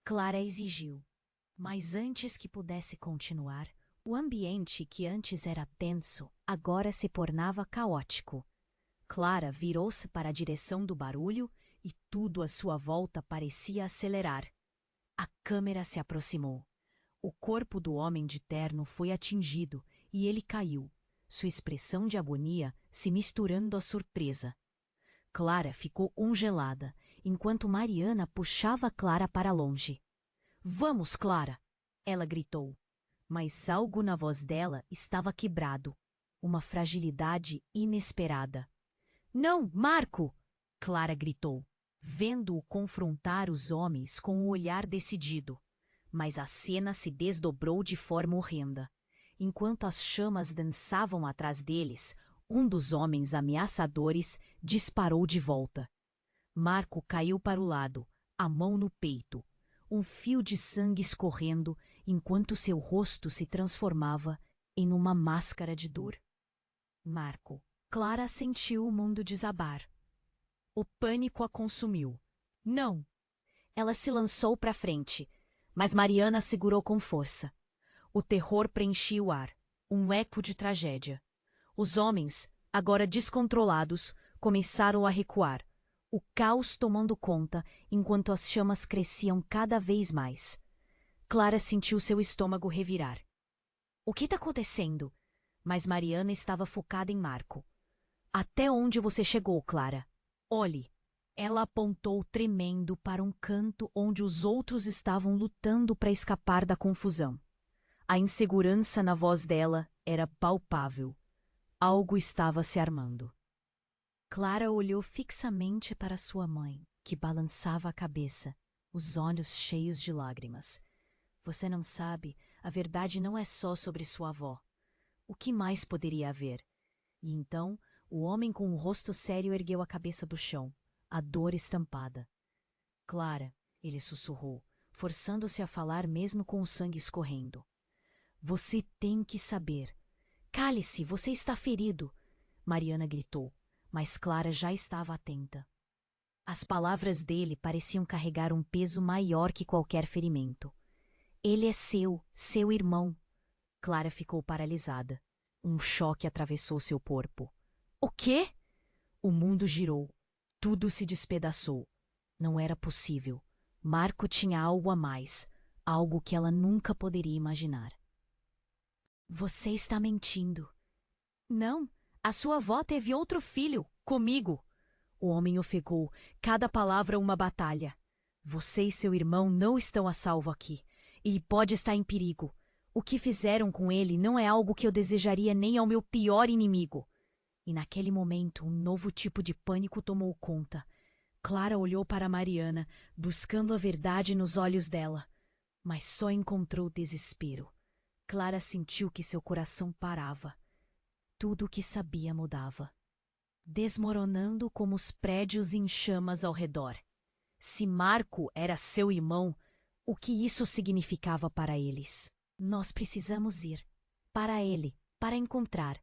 Clara exigiu. Mas antes que pudesse continuar, o ambiente que antes era tenso agora se tornava caótico. Clara virou-se para a direção do barulho e tudo à sua volta parecia acelerar. A câmera se aproximou. O corpo do homem de terno foi atingido e ele caiu, sua expressão de agonia se misturando à surpresa. Clara ficou congelada, enquanto Mariana puxava Clara para longe. Vamos, Clara! Ela gritou. Mas algo na voz dela estava quebrado. Uma fragilidade inesperada. Não, Marco! Clara gritou, vendo-o confrontar os homens com um olhar decidido. Mas a cena se desdobrou de forma horrenda. Enquanto as chamas dançavam atrás deles, um dos homens ameaçadores disparou de volta. Marco caiu para o lado, a mão no peito, um fio de sangue escorrendo enquanto seu rosto se transformava em uma máscara de dor. Marco. Clara sentiu o mundo desabar. O pânico a consumiu. Não! Ela se lançou para frente, mas Mariana segurou com força. O terror preenchia o ar, um eco de tragédia. Os homens, agora descontrolados, começaram a recuar, o caos tomando conta enquanto as chamas cresciam cada vez mais. Clara sentiu seu estômago revirar. O que está acontecendo? Mas Mariana estava focada em Marco. Até onde você chegou, Clara? Olhe. Ela apontou tremendo para um canto onde os outros estavam lutando para escapar da confusão. A insegurança na voz dela era palpável. Algo estava se armando. Clara olhou fixamente para sua mãe, que balançava a cabeça, os olhos cheios de lágrimas. Você não sabe, a verdade não é só sobre sua avó. O que mais poderia haver? E então, o homem com o rosto sério ergueu a cabeça do chão, a dor estampada. Clara, ele sussurrou, forçando-se a falar mesmo com o sangue escorrendo. Você tem que saber. Cale-se, você está ferido. Mariana gritou, mas Clara já estava atenta. As palavras dele pareciam carregar um peso maior que qualquer ferimento. Ele é seu irmão. Clara ficou paralisada. Um choque atravessou seu corpo. O quê? O mundo girou. Tudo se despedaçou. Não era possível. Marco tinha algo a mais, algo que ela nunca poderia imaginar. Você está mentindo. Não, a sua avó teve outro filho, comigo. O homem ofegou, cada palavra uma batalha. Você e seu irmão não estão a salvo aqui, e pode estar em perigo. O que fizeram com ele não é algo que eu desejaria nem ao meu pior inimigo. E naquele momento, um novo tipo de pânico tomou conta. Clara olhou para Mariana, buscando a verdade nos olhos dela, mas só encontrou desespero. Clara sentiu que seu coração parava. Tudo o que sabia mudava, desmoronando como os prédios em chamas ao redor. Se Marco era seu irmão, o que isso significava para eles? Nós precisamos ir. Para ele, para encontrar.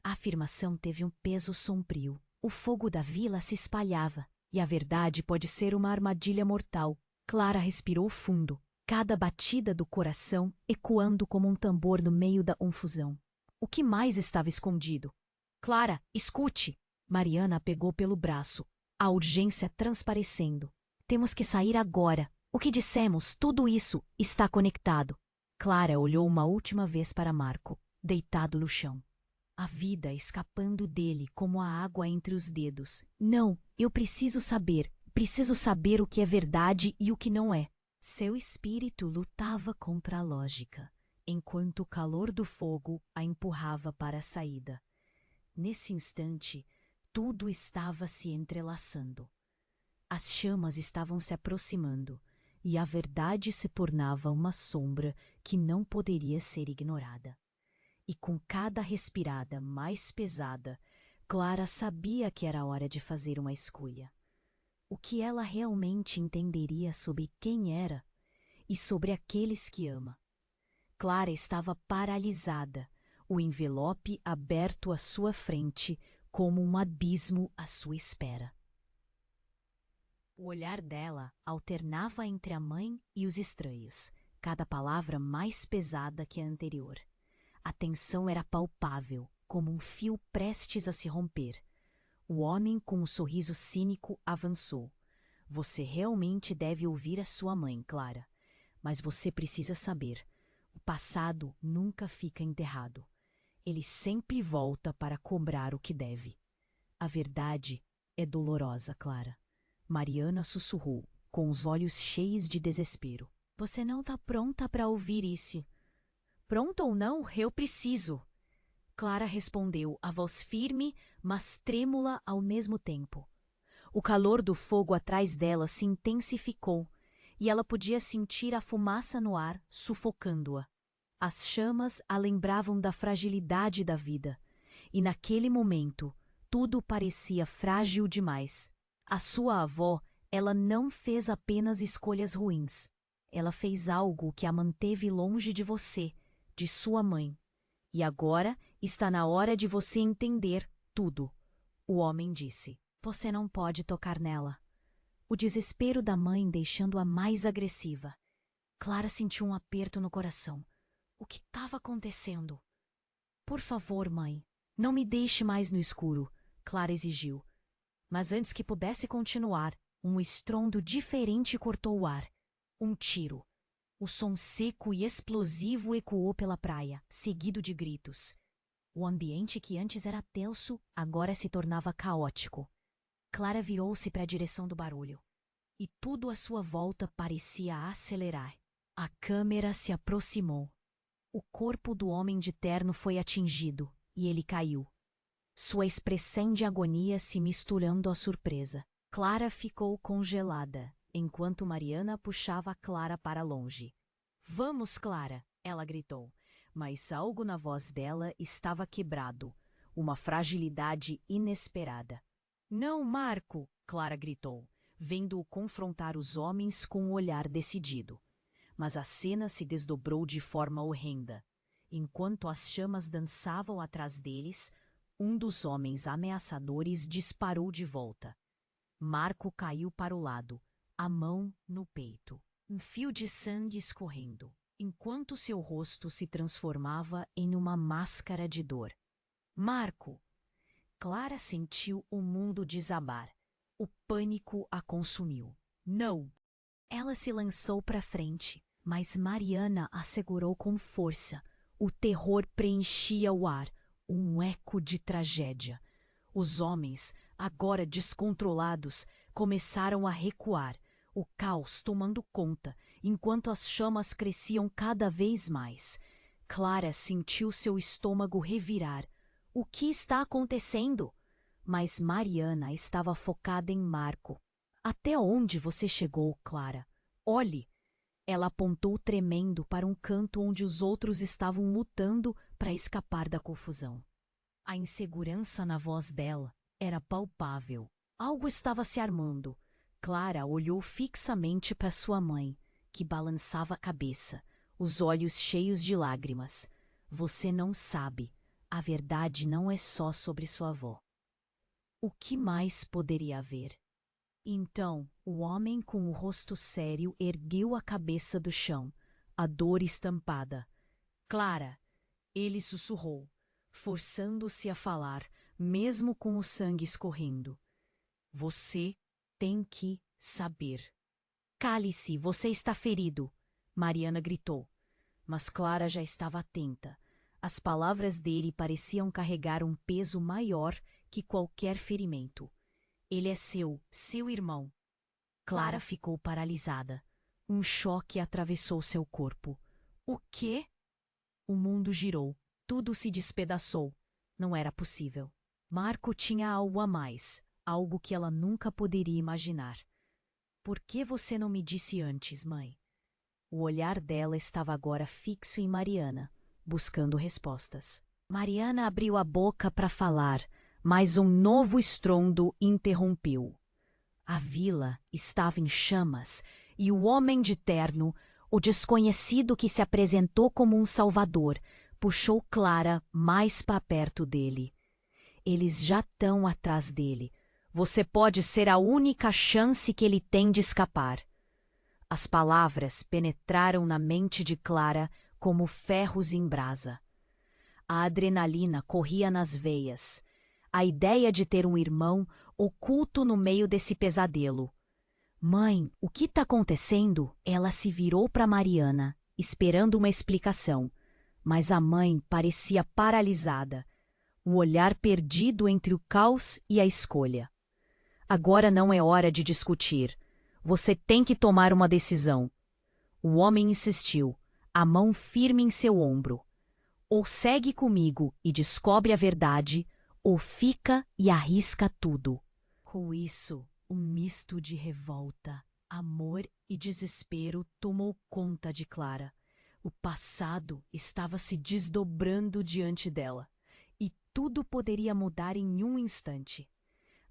A afirmação teve um peso sombrio. O fogo da vila se espalhava, e a verdade pode ser uma armadilha mortal. Clara respirou fundo, cada batida do coração ecoando como um tambor no meio da confusão. O que mais estava escondido? Clara, escute! Mariana a pegou pelo braço, a urgência transparecendo. Temos que sair agora. O que dissemos, tudo isso está conectado. Clara olhou uma última vez para Marco, deitado no chão. A vida escapando dele como a água entre os dedos. Não, eu preciso saber o que é verdade e o que não é. Seu espírito lutava contra a lógica, enquanto o calor do fogo a empurrava para a saída. Nesse instante, tudo estava se entrelaçando. As chamas estavam se aproximando, e a verdade se tornava uma sombra que não poderia ser ignorada. E com cada respirada mais pesada, Clara sabia que era hora de fazer uma escolha. O que ela realmente entenderia sobre quem era e sobre aqueles que ama. Clara estava paralisada, o envelope aberto à sua frente como um abismo à sua espera. O olhar dela alternava entre a mãe e os estranhos, cada palavra mais pesada que a anterior. A tensão era palpável, como um fio prestes a se romper. O homem, com um sorriso cínico, avançou. Você realmente deve ouvir a sua mãe, Clara. Mas você precisa saber, o passado nunca fica enterrado. Ele sempre volta para cobrar o que deve. A verdade é dolorosa, Clara. Mariana sussurrou, com os olhos cheios de desespero. Você não está pronta para ouvir isso. Pronta ou não, eu preciso. Clara respondeu, a voz firme, mas trêmula ao mesmo tempo. O calor do fogo atrás dela se intensificou, e ela podia sentir a fumaça no ar, sufocando-a. As chamas a lembravam da fragilidade da vida, e naquele momento, tudo parecia frágil demais. A sua avó, ela não fez apenas escolhas ruins. Ela fez algo que a manteve longe de você, de sua mãe. E agora está na hora de você entender tudo. O homem disse. Você não pode tocar nela. O desespero da mãe deixando-a mais agressiva. Clara sentiu um aperto no coração. O que estava acontecendo? Por favor, mãe, não me deixe mais no escuro, Clara exigiu. Mas antes que pudesse continuar, um estrondo diferente cortou o ar. Um tiro. O som seco e explosivo ecoou pela praia, seguido de gritos. O ambiente que antes era tenso, agora se tornava caótico. Clara virou-se para a direção do barulho. E tudo à sua volta parecia acelerar. A câmera se aproximou. O corpo do homem de terno foi atingido, e ele caiu. Sua expressão de agonia se misturando à surpresa. Clara ficou congelada, enquanto Mariana puxava Clara para longe. Vamos, Clara, ela gritou, mas algo na voz dela estava quebrado, uma fragilidade inesperada. Não, Marco, Clara gritou, vendo-o confrontar os homens com um olhar decidido. Mas a cena se desdobrou de forma horrenda. Enquanto as chamas dançavam atrás deles, um dos homens ameaçadores disparou de volta. Marco caiu para o lado, a mão no peito. Um fio de sangue escorrendo, enquanto seu rosto se transformava em uma máscara de dor. Marco! Clara sentiu o mundo desabar. O pânico a consumiu. Não! Ela se lançou para frente, mas Mariana a segurou com força. O terror preenchia o ar, um eco de tragédia. Os homens, agora descontrolados, começaram a recuar, o caos tomando conta, enquanto as chamas cresciam cada vez mais. Clara sentiu seu estômago revirar. O que está acontecendo? Mas Mariana estava focada em Marco. Até onde você chegou, Clara? Olhe! Ela apontou tremendo para um canto onde os outros estavam lutando para escapar da confusão. A insegurança na voz dela era palpável. Algo estava se armando. Clara olhou fixamente para sua mãe, que balançava a cabeça, os olhos cheios de lágrimas. Você não sabe. A verdade não é só sobre sua avó. O que mais poderia haver? Então, o homem com o rosto sério ergueu a cabeça do chão, a dor estampada. Clara! Ele sussurrou, forçando-se a falar, mesmo com o sangue escorrendo. Você tem que saber. Cale-se, você está ferido! Mariana gritou. Mas Clara já estava atenta. As palavras dele pareciam carregar um peso maior que qualquer ferimento. Ele é seu irmão. Clara ficou paralisada. Um choque atravessou seu corpo. O quê? O mundo girou. Tudo se despedaçou. Não era possível. Marco tinha algo a mais, algo que ela nunca poderia imaginar. Por que você não me disse antes, mãe? O olhar dela estava agora fixo em Mariana, buscando respostas. Mariana abriu a boca para falar, mas um novo estrondo interrompeu. A vila estava em chamas e o homem de terno, o desconhecido que se apresentou como um salvador, puxou Clara mais para perto dele. Eles já estão atrás dele. Você pode ser a única chance que ele tem de escapar. As palavras penetraram na mente de Clara como ferros em brasa. A adrenalina corria nas veias. A ideia de ter um irmão oculto no meio desse pesadelo. Mãe, o que está acontecendo? Ela se virou para Mariana, esperando uma explicação. Mas a mãe parecia paralisada, o olhar perdido entre o caos e a escolha. Agora não é hora de discutir. Você tem que tomar uma decisão. O homem insistiu, a mão firme em seu ombro. Ou segue comigo e descobre a verdade, ou fica e arrisca tudo. Com isso, um misto de revolta, amor e desespero tomou conta de Clara. O passado estava se desdobrando diante dela, e tudo poderia mudar em um instante.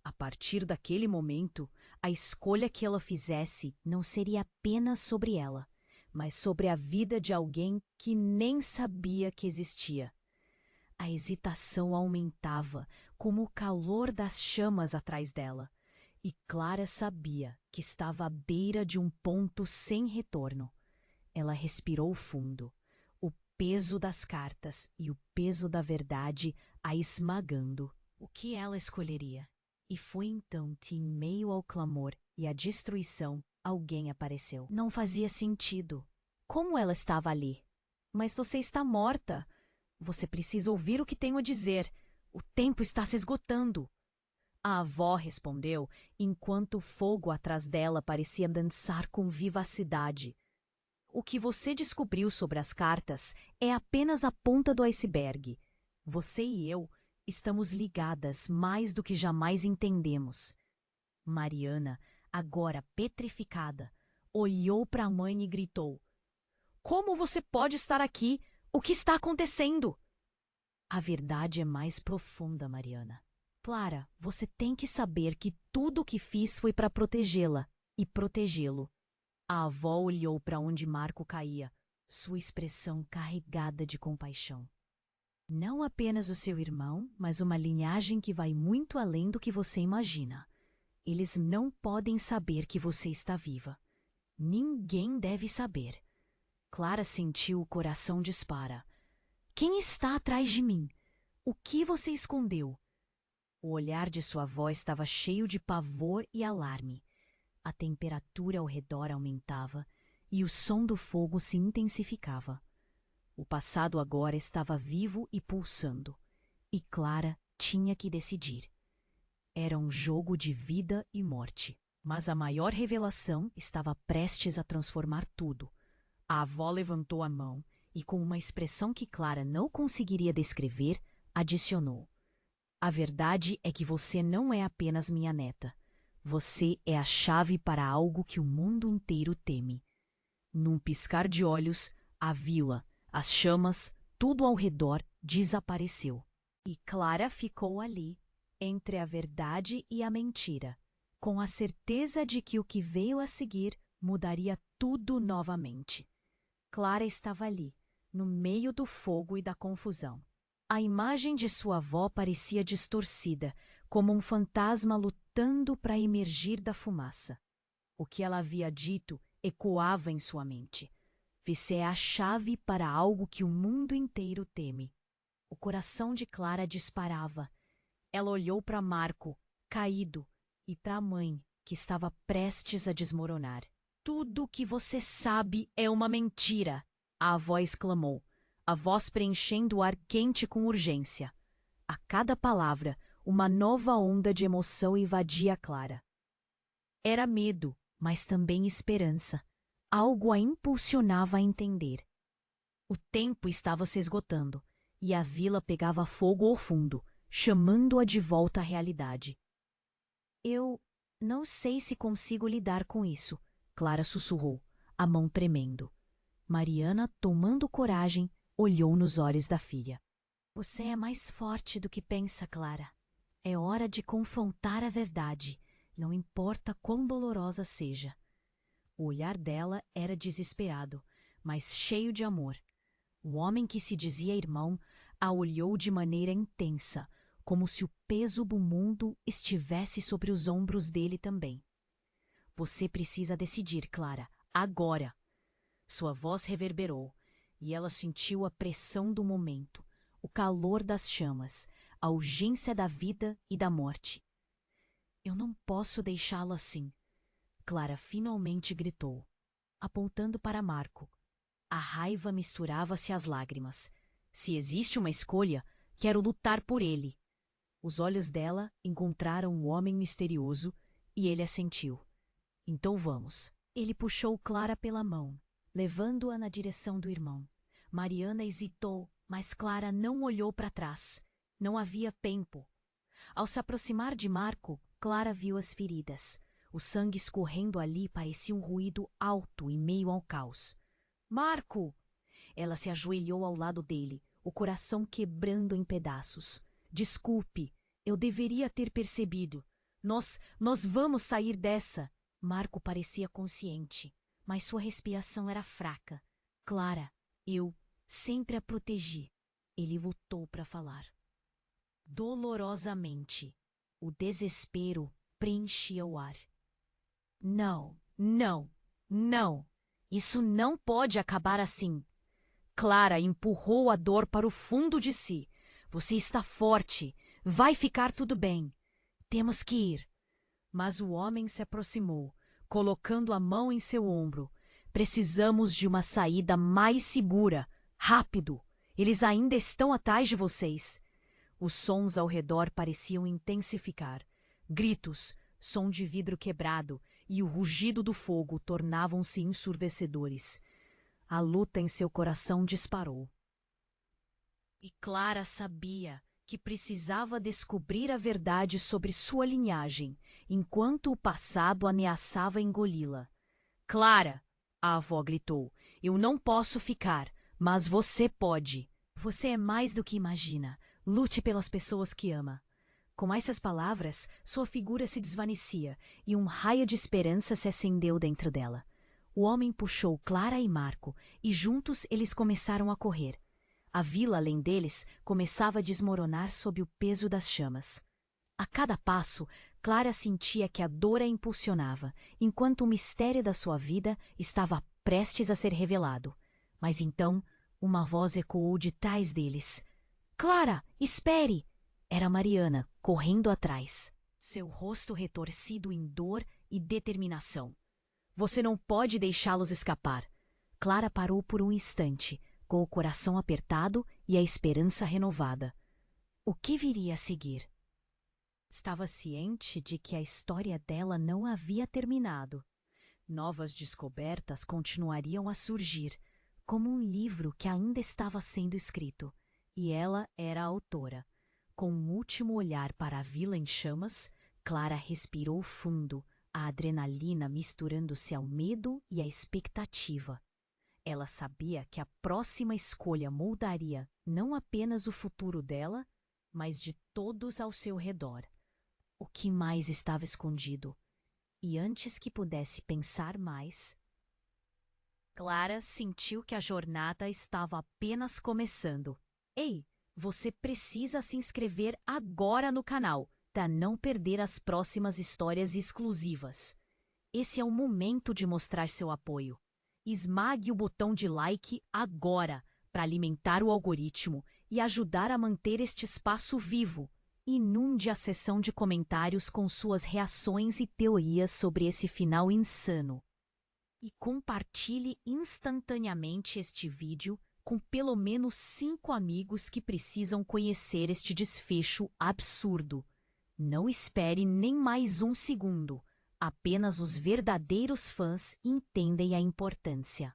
A partir daquele momento, a escolha que ela fizesse não seria apenas sobre ela, mas sobre a vida de alguém que nem sabia que existia. A hesitação aumentava, como o calor das chamas atrás dela, e Clara sabia que estava à beira de um ponto sem retorno. Ela respirou fundo, o peso das cartas e o peso da verdade a esmagando. O que ela escolheria? E foi então que, em meio ao clamor e à destruição, alguém apareceu. Não fazia sentido. Como ela estava ali? Mas você está morta. Você precisa ouvir o que tenho a dizer. O tempo está se esgotando. A avó respondeu, enquanto o fogo atrás dela parecia dançar com vivacidade. O que você descobriu sobre as cartas é apenas a ponta do iceberg. Você e eu estamos ligadas mais do que jamais entendemos. Mariana, agora petrificada, olhou para a mãe e gritou: Como você pode estar aqui? O que está acontecendo? A verdade é mais profunda, Mariana. Clara, você tem que saber que tudo o que fiz foi para protegê-la e protegê-lo. A avó olhou para onde Marco caía, sua expressão carregada de compaixão. Não apenas o seu irmão, mas uma linhagem que vai muito além do que você imagina. Eles não podem saber que você está viva. Ninguém deve saber. Clara sentiu o coração disparar. Quem está atrás de mim? O que você escondeu? O olhar de sua avó estava cheio de pavor e alarme. A temperatura ao redor aumentava e o som do fogo se intensificava. O passado agora estava vivo e pulsando, e Clara tinha que decidir. Era um jogo de vida e morte, mas a maior revelação estava prestes a transformar tudo. A avó levantou a mão e, com uma expressão que Clara não conseguiria descrever, adicionou: A verdade é que você não é apenas minha neta. Você é a chave para algo que o mundo inteiro teme. Num piscar de olhos, a vila, as chamas, tudo ao redor desapareceu. E Clara ficou ali, entre a verdade e a mentira, com a certeza de que o que veio a seguir mudaria tudo novamente. Clara estava ali, no meio do fogo e da confusão. A imagem de sua avó parecia distorcida, como um fantasma lutando para emergir da fumaça. O que ela havia dito ecoava em sua mente. Você é a chave para algo que o mundo inteiro teme. O coração de Clara disparava. Ela olhou para Marco, caído, e para a mãe, que estava prestes a desmoronar. Tudo o que você sabe é uma mentira, a avó exclamou, a voz preenchendo o ar quente com urgência. A cada palavra, uma nova onda de emoção invadia Clara. Era medo, mas também esperança. Algo a impulsionava a entender. O tempo estava se esgotando, e a vila pegava fogo ao fundo, chamando-a de volta à realidade. Eu Não sei se consigo lidar com isso, Clara sussurrou, a mão tremendo. Mariana, tomando coragem, olhou nos olhos da filha. Você é mais forte do que pensa, Clara. É hora de confrontar a verdade, não importa quão dolorosa seja. O olhar dela era desesperado, mas cheio de amor. O homem que se dizia irmão a olhou de maneira intensa, como se o peso do mundo estivesse sobre os ombros dele também. Você precisa decidir, Clara, agora. Sua voz reverberou, e ela sentiu a pressão do momento, o calor das chamas, a urgência da vida e da morte. Eu não posso deixá-lo assim, Clara finalmente gritou, apontando para Marco. A raiva misturava-se às lágrimas. Se existe uma escolha, quero lutar por ele. Os olhos dela encontraram o homem misterioso e ele assentiu. Então vamos. Ele puxou Clara pela mão, levando-a na direção do irmão. Mariana hesitou, mas Clara não olhou para trás. Não havia tempo. Ao se aproximar de Marco, Clara viu as feridas. O sangue escorrendo ali parecia um ruído alto em meio ao caos. Marco! Ela se ajoelhou ao lado dele, o coração quebrando em pedaços. Desculpe, eu deveria ter percebido. Nós vamos sair dessa. Marco parecia consciente, mas sua respiração era fraca. Clara, eu sempre a protegi. Ele lutou para falar. Dolorosamente, o desespero preenchia o ar. Não, não, não! Isso não pode acabar assim. Clara empurrou a dor para o fundo de si. Você está forte. Vai ficar tudo bem. Temos que ir. Mas o homem se aproximou, colocando a mão em seu ombro. Precisamos de uma saída mais segura. Rápido! Eles ainda estão atrás de vocês. Os sons ao redor pareciam intensificar. Gritos, som de vidro quebrado e o rugido do fogo tornavam-se ensurdecedores. A luta em seu coração disparou. E Clara sabia que precisava descobrir a verdade sobre sua linhagem, enquanto o passado ameaçava engoli-la. Clara, a avó gritou, eu não posso ficar, mas você pode. Você é mais do que imagina. Lute pelas pessoas que ama. Com essas palavras, sua figura se desvanecia e um raio de esperança se acendeu dentro dela. O homem puxou Clara e Marco e juntos eles começaram a correr. A vila, além deles, começava a desmoronar sob o peso das chamas. A cada passo, Clara sentia que a dor a impulsionava, enquanto o mistério da sua vida estava prestes a ser revelado. Mas então, uma voz ecoou de trás deles. Clara, espere! Era Mariana, correndo atrás, seu rosto retorcido em dor e determinação. Você não pode deixá-los escapar. Clara parou por um instante, com o coração apertado e a esperança renovada. O que viria a seguir? Estava ciente de que a história dela não havia terminado. Novas descobertas continuariam a surgir, como um livro que ainda estava sendo escrito, e ela era a autora. Com um último olhar para a vila em chamas, Clara respirou fundo, a adrenalina misturando-se ao medo e à expectativa. Ela sabia que a próxima escolha moldaria não apenas o futuro dela, mas de todos ao seu redor. O que mais estava escondido? E antes que pudesse pensar mais, Clara sentiu que a jornada estava apenas começando. Ei, você precisa se inscrever agora no canal para não perder as próximas histórias exclusivas. Esse é o momento de mostrar seu apoio. Esmague o botão de like agora para alimentar o algoritmo e ajudar a manter este espaço vivo. Inunde a seção de comentários com suas reações e teorias sobre esse final insano. E compartilhe instantaneamente este vídeo com pelo menos 5 amigos que precisam conhecer este desfecho absurdo. Não espere nem mais um segundo. Apenas os verdadeiros fãs entendem a importância.